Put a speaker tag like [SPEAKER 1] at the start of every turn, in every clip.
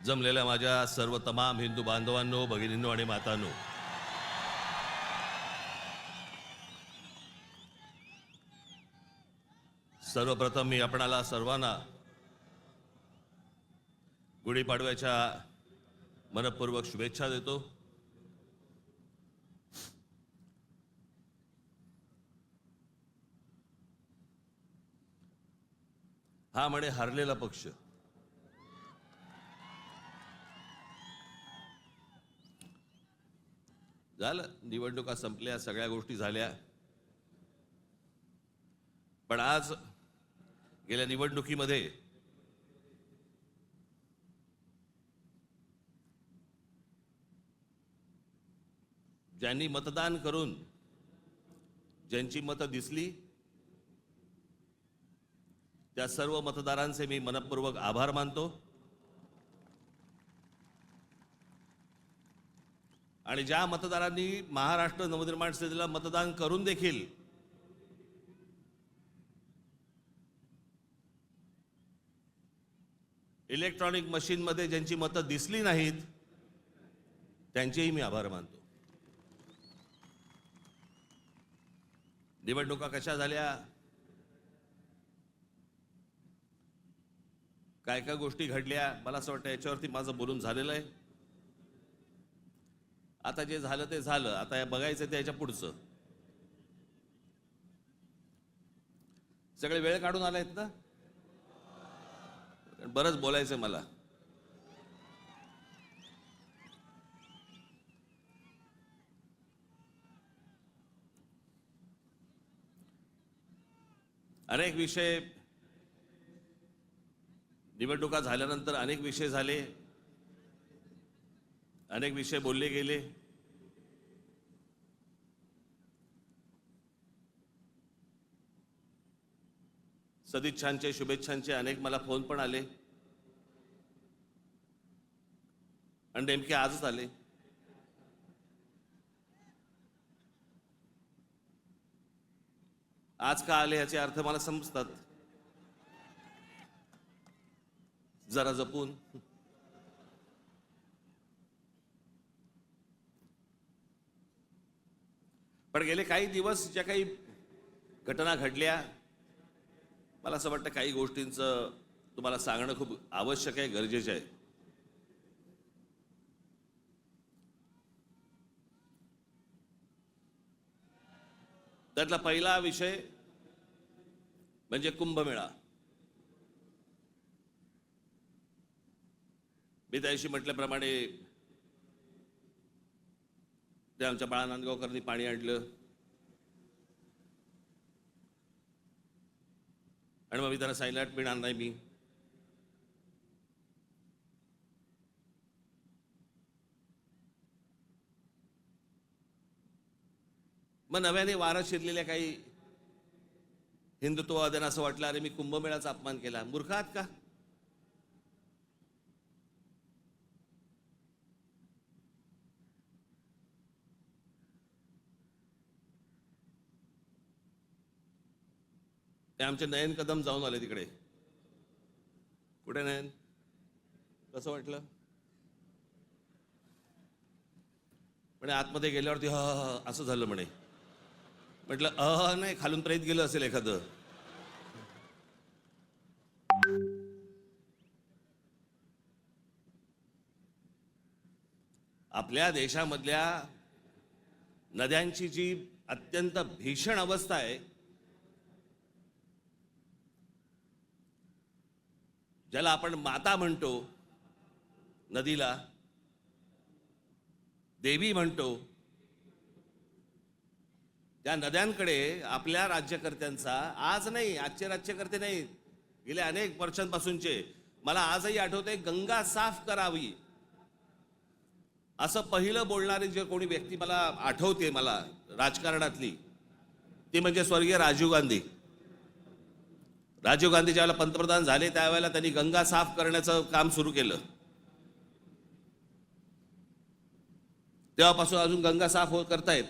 [SPEAKER 1] जमलेल्या माझ्या सर्व तमाम हिंदू बांधवांनो, भगिनींनो आणि मातांनो, सर्वप्रथम मी आपणाला सर्वांना गुढीपाडव्याच्या मनपूर्वक शुभेच्छा देतो. हा म्हणे हरलेला पक्ष. झालं, निवडणुका संपल्या, सगळ्या गोष्टी झाल्या. पण आज गेल्या निवडणुकीमध्ये ज्यांनी मतदान करून ज्यांची मतं दिसली त्या सर्व मतदारांचे मी मनपूर्वक आभार मानतो. आणि ज्या मतदारांनी महाराष्ट्र नवनिर्माण सेनेला मतदान करून देखील इलेक्ट्रॉनिक मशीनमध्ये ज्यांची मतं दिसली नाहीत त्यांचेही मी आभार मानतो. निवडणुका कशा झाल्या, काय काय गोष्टी घडल्या, मला असं वाटतं याच्यावरती माझं बोलून झालेलं आहे. आता जे झालं ते झालं, आता बघायचं ते याच्या पुढचं. सगळे वेळ काढून आलायत ना, बरंच बोलायचं मला. अनेक विषय, निवडणुका झाल्यानंतर अनेक विषय झाले, अनेक विषय बोलले गेले. सदिच्छांचे, शुभेच्छांचे अनेक मला फोन पण आले आणि नेमके आजच आले. आज का आले याचे अर्थ मला समजतात, जरा जपून. पण गेले काही दिवस ज्या काही घटना घडल्या, मला असं वाटतं काही गोष्टींचं तुम्हाला सांगणं खूप आवश्यक आहे, गरजेचं आहे. त्यातला पहिला विषय म्हणजे कुंभमेळा. मी त्याशी म्हटल्याप्रमाणे ते आमच्या बाळा नांदगावकरांनी पाणी आणलं आणि मग मी त्यांना सांगितलं पिणार नाही मी. मग नव्याने वारं शिरलेल्या काही हिंदुत्ववाद्यांना असं वाटलं, अरे मी कुंभमेळ्याचा अपमान केला. मूर्ख आहात का? ते आमचे नयन कदम जाऊन आले तिकडे. कुठे नयन? कसं वाटलं? म्हणे आतमध्ये गेल्यावरती असं झालं म्हणे. म्हटलं नाही, खालून प्रेत गेलं असेल एखादं. आपल्या देशामधल्या नद्यांची जी अत्यंत भीषण अवस्था आहे, ज्याला आपण माता म्हणतो, नदीला देवी म्हणतो, त्या नद्यांकडे आपल्या राज्यकर्त्यांचा, आज नाही, आजचे राज्यकर्ते नाही, गेले अनेक वर्षांपासूनचे, मला आजही आठवते, गंगा साफ करावी असं पहिलं बोलणारी जे कोणी व्यक्ती मला आठवते, मला राजकारणातली, ती म्हणजे स्वर्गीय राजीव गांधी. राजीव गांधी ज्यावेळेला पंतप्रधान झाले त्यावेळेला त्यांनी गंगा साफ करण्याचं काम सुरू केलं. तेव्हापासून अजून गंगा साफ करतायत.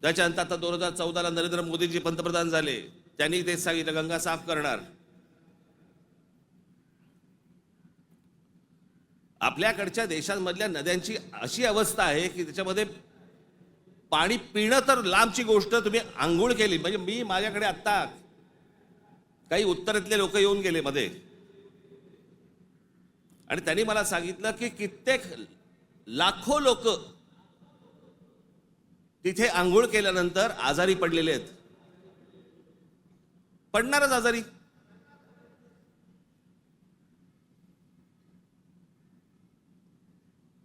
[SPEAKER 1] त्याच्यानंतर आता 2014ला नरेंद्र मोदीजी पंतप्रधान झाले, त्यांनी तेच सांगितलं गंगा साफ करणार. आपल्याकडच्या देशांमधल्या नद्यांची अशी अवस्था आहे की त्याच्यामध्ये पाणी पिणं तर लांबची गोष्ट, तुम्ही आंघोळ केली म्हणजे मी माझ्याकडे आत्ता काही उत्तरेतले लोक येऊन गेले मध्ये आणि त्यांनी मला सांगितलं की कित्येक लाखो लोक तिथे आंघोळ केल्यानंतर आजारी पडलेले आहेत. पडणारच आजारी.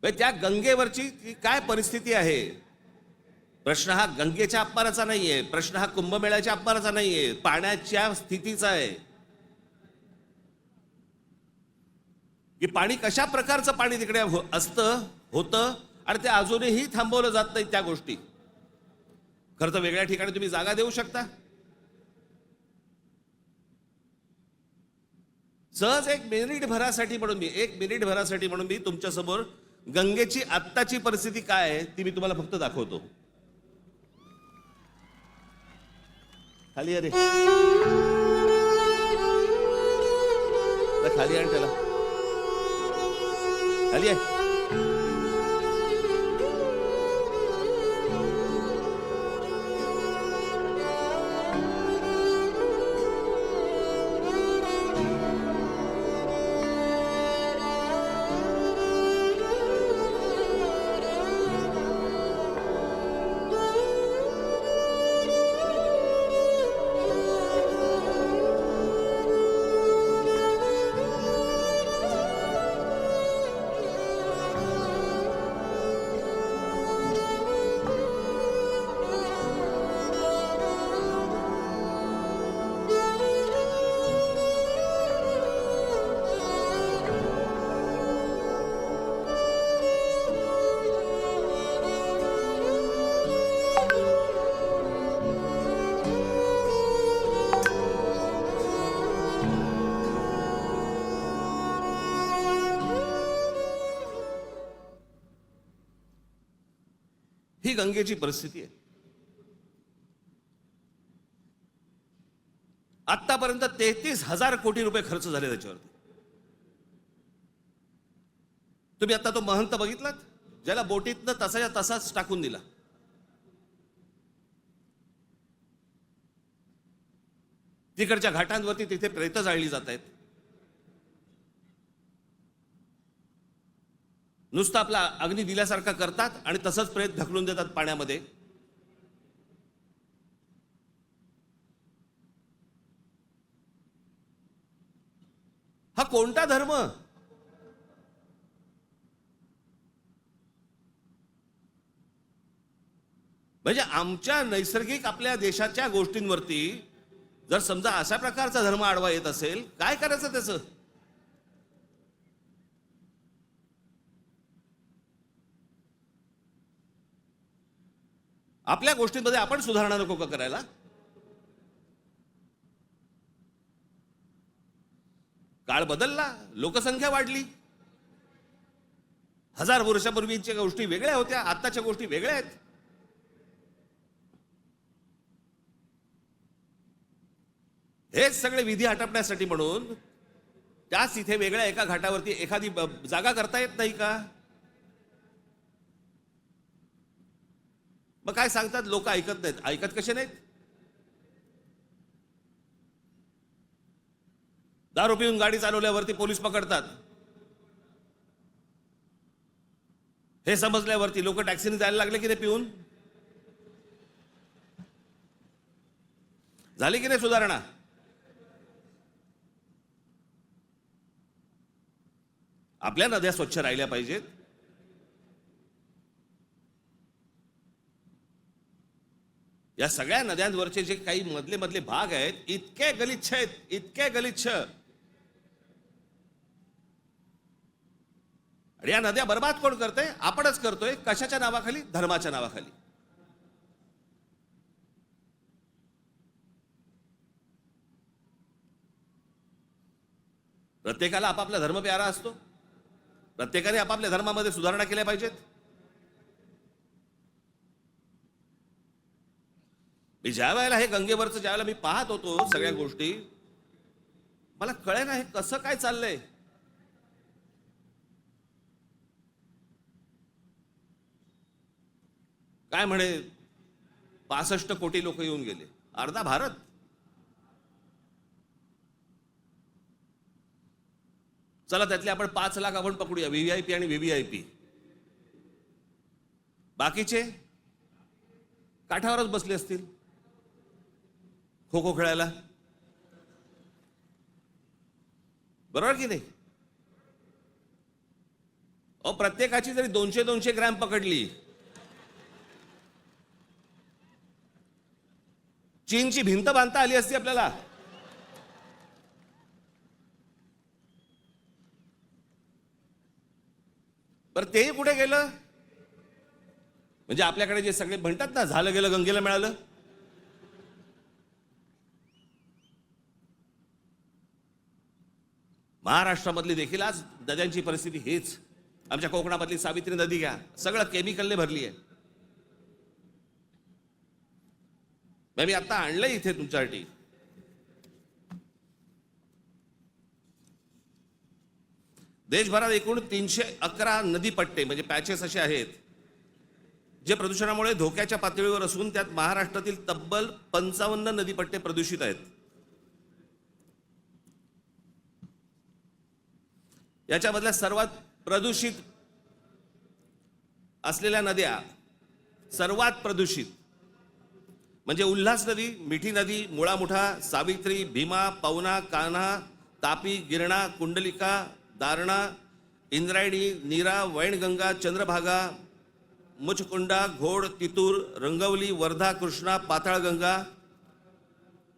[SPEAKER 1] त्या गंगेवरची काय परिस्थिती आहे. प्रश्न हा गंगेच्या अपमानाचा नाहीये, प्रश्न हा कुंभमेळ्याच्या अपमानाचा नाहीये, पाण्याच्या स्थितीचा आहे की पाणी कशा प्रकारचं पाणी तिकडे असतं होतं आणि ते अजूनही थांबवलं जात नाही. त्या गोष्टी खरं तर वेगळ्या ठिकाणी तुम्ही जागा देऊ शकता. सहज एक मिनिट भरासाठी म्हणून मी तुमच्या समोर गंगेची आत्ताची परिस्थिती काय आहे ती मी तुम्हाला फक्त दाखवतो. खाली अरे खाली आण त्याला, खाली आहे. ही गंगेची परिस्थिती आहे. आतापर्यंत 33,000 कोटी रुपये खर्च झाले त्याच्यावरती. तुम्ही आता तो महंत बघितलात ज्याला बोटीतनं तसाच्या तसाच टाकून दिला. तिकडच्या घाटांवरती तिथे प्रेत जाळली जात आहेत. नुसतं आपला अग्नी दिल्यासारखा करतात आणि तसंच प्रेत ढकलून देतात पाण्यामध्ये. हा कोणता धर्म. म्हणजे आमच्या नैसर्गिक आपल्या देशाच्या गोष्टींवरती जर समजा अशा प्रकारचा धर्म आडवा येत असेल, काय करायचं त्याचं. आपल्या गोष्टींमध्ये आपण सुधारणा नको का करायला. काळ बदलला, लोकसंख्या वाढली. 1000 वर्षापूर्वीच्या गोष्टी वेगळ्या होत्या, आताच्या गोष्टी वेगळ्या आहेत. हेच सगळे विधी आटपण्यासाठी म्हणून त्याच इथे वेगळ्या एका घाटावरती एखादी जागा करता येत नाही का. मग काय सांगतात लोक ऐकत नाहीत. ऐकत कसे नाहीत. दारू पिऊन गाडी चालवल्यावरती पोलीस पकडतात. हे समजल्यावरती लोक टॅक्सीने जायला लागले की नाही पिऊन. झाली की नाही सुधारणा. आपल्या नद्या स्वच्छ राहिल्या पाहिजेत. या सगळ्या नद्यांवरचे जे काही मधले भाग आहेत इतके गलिच्छ आहेत, इतके गलिच्छ. आणि या नद्या बर्बाद कोण करतोय. आपणच करतोय. कशाच्या नावाखाली. धर्माच्या नावाखाली. प्रत्येकाला आपापला धर्म प्यारा असतो. प्रत्येकाने आपापल्या धर्मामध्ये सुधारणा केल्या पाहिजेत. मी ज्या वेळेला हे गंगेवरचं ज्यावेळेला मी पाहत होतो सगळ्या गोष्टी, मला कळेना हे कसं काय चाललंय. काय म्हणे 65 कोटी लोक येऊन गेले, अर्धा भारत. चला त्यातले आपण 5 लाख आपण पकडूया, व्हीव्हीआयपी आणि व्हीव्हीआयपी. बाकीचे काठावरच बसले असतील खो खो खेळायला, बरोबर की नाही? प्रत्येकाची जरी 200-200 ग्रॅम पकडली, चीनची भिंत बांधता आली असती आपल्याला. बरं तेही कुठे गेलं? म्हणजे आपल्याकडे जे सगळे म्हणतात ना, झालं गेलं गंगेला मिळालं. महाराष्ट्रामधली देखील आज नद्यांची परिस्थिती हेच. आमच्या कोकणामधली सावित्री नदी घ्या, सगळं केमिकलने भरली आहे. मी आता आणलंय इथे तुमच्यासाठी. देशभरात एकूण 311 नदीपट्टे म्हणजे पॅचेस असे आहेत जे प्रदूषणामुळे धोक्याच्या पातळीवर असून त्यात महाराष्ट्रातील तब्बल 55 नदीपट्टे प्रदूषित आहेत. याच्यामधल्या सर्वात प्रदूषित असलेल्या नद्या, सर्वात प्रदूषित म्हणजे उल्हास नदी, मिठी नदी, मुळामुठा, सावित्री, भीमा, पवना, कान्हा, तापी, गिरणा, कुंडलिका, दारणा, इंद्रायणी, नीरा, वैनगंगा, चंद्रभागा, मुचकुंडा, घोड, तितूर, रंगवली, वर्धा, कृष्णा, पाताळगंगा,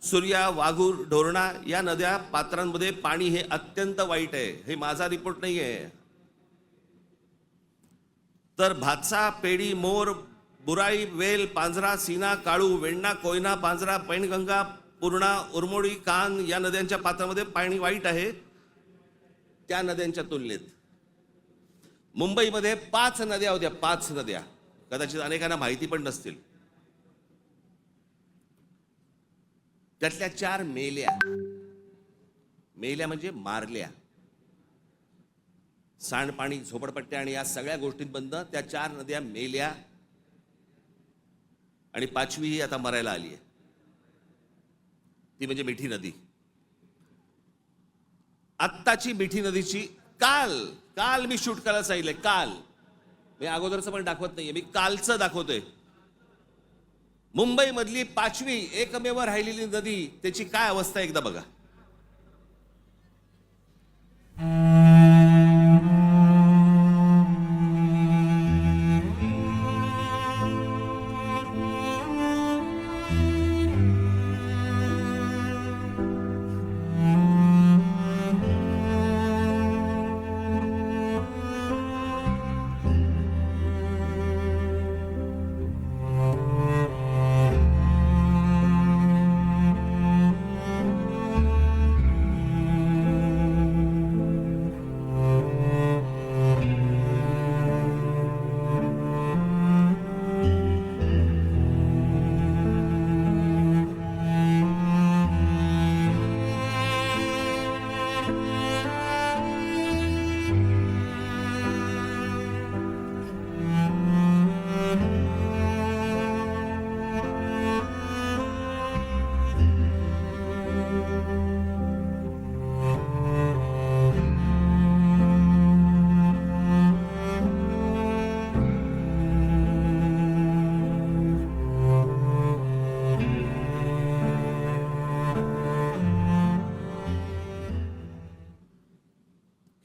[SPEAKER 1] सूर्या, वाघूर, ढोरणा या नद्या पात्रांमध्ये पाणी हे अत्यंत वाईट आहे. हे माझा रिपोर्ट नाही आहे. तर भातसा, पेडी, मोर, बुराई, वेल, पांझरा, सीना, काळू, वेण्णा, कोयना, पांझरा, पैनगंगा, पूर्णा, उरमोडी, कान या नद्यांच्या पात्रामध्ये पाणी वाईट आहे. त्या नद्यांच्या तुलनेत मुंबईमध्ये 5 नद्या होत्या, 5 नद्या. कदाचित अनेकांना माहिती पण नसतील. त्यातल्या 4 मेल्या. मेल्या म्हणजे मारल्या. सांडपाणी, झोपडपट्ट्या आणि या सगळ्या गोष्टींमधनं त्या 4 नद्या मेल्या आणि 5वी ही आता मरायला आली आहे. ती म्हणजे मिठी नदी. आत्ताची मिठी नदीची काल मी शूट करायला सांगितलंय. काल मी अगोदरचं पण दाखवत नाहीये, मी कालचं दाखवतोय. मुंबई मधली 5वी एकमेव राहिलेली नदी, त्याची काय अवस्था एकदा बघा.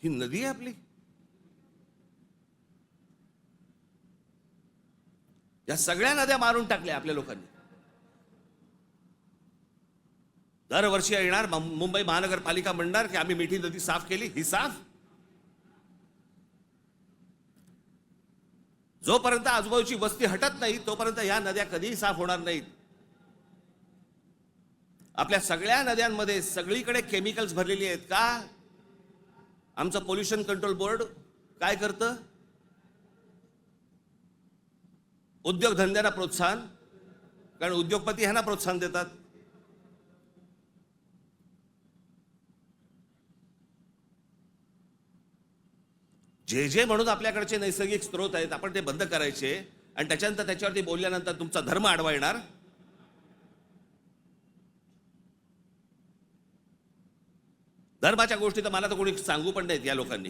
[SPEAKER 1] ही नदी आहे आपली. या सगळ्या नद्या मारून टाकल्या आपल्या लोकांनी. दरवर्षी येणार मुंबई महानगरपालिका म्हणणार की आम्ही मिठी नदी साफ केली. ही साफ जोपर्यंत आजूबाजूची वस्ती हटत नाही तोपर्यंत या नद्या कधीही साफ होणार नाहीत. आपल्या सगळ्या नद्यांमध्ये सगळीकडे केमिकल्स भरलेली आहेत. का? आमचं पोल्युशन कंट्रोल बोर्ड काय करतं? उद्योगधंद्यांना प्रोत्साहन, कारण उद्योगपती ह्यांना प्रोत्साहन देतात. जे जे म्हणून आपल्याकडचे नैसर्गिक स्रोत आहेत आपण ते बंद करायचे आणि त्याच्यानंतर त्याच्यावरती बोलल्यानंतर तुमचा धर्म आडवा येणार. धर्माच्या गोष्टी तर मला तर कोणी सांगू पण नाहीत या लोकांनी.